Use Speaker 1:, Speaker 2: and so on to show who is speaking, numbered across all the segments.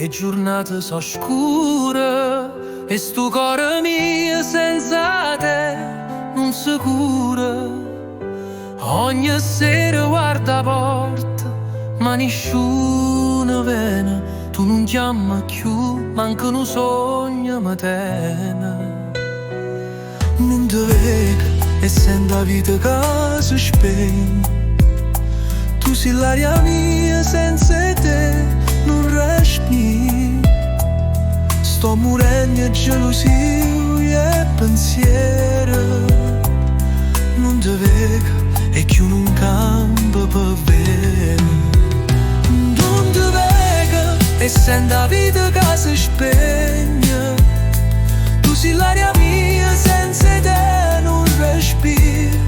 Speaker 1: e giornate so scure e sto cuore mio senza te non si cura. Ogni sera guarda porta ma nessuno viene, tu non chiami più, manca un sogno ma tene. Non ti vedo e sento la vita che si spegne, tu sei l'aria mia, senza te non respiri. Sto morendo di gelosia e pensiero. Non ti vedo e più non cambia per vero. Non ti vedo e sento la vita che si spegne, tu sei l'aria mia, senza te non respiro.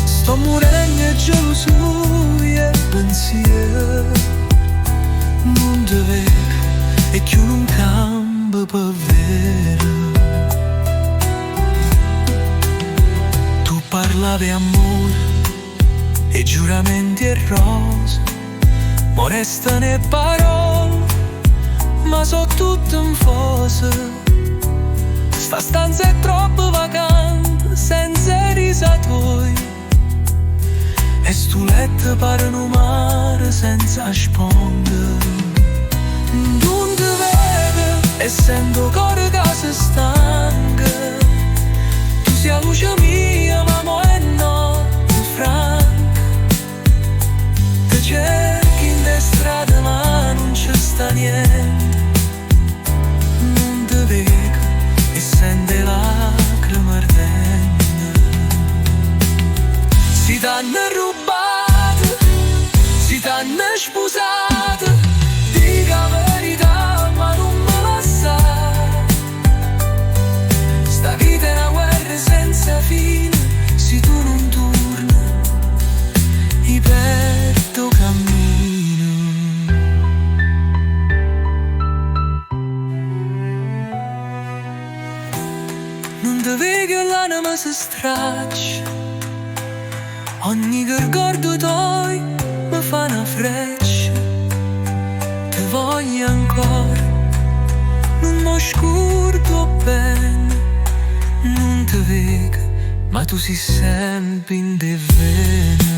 Speaker 1: Sto morendo di gelosia e pensiero. Non ti vedo e più non cambia per vero. Tu parlavi amore e giuramenti e rose, ma restano parole, ma so tutto in fosse. Sta stanza è troppo vacante, senza risatoi, e sto letto pare un mare senza sponde. Non ti vedo e sento cuore che si stanca, tu sei la luce mia ma mo è notte franca. Ti cerchi in le strade ma non c'è sta niente. Non ti vedo e sento lacrime ardenti. Si t'hanno rubato, si t'hanno sposato, dica la verità ma non me la sa. Sta vita è una guerra senza fine, se tu non torni io perdo cammino. Non ti vedo e l'anima si straccia, ogni che ricordo toi mi fa una freccia. Ti voglio ancora, non mi scordo bene. Non ti vedo, ma tu sei sempre in te vene.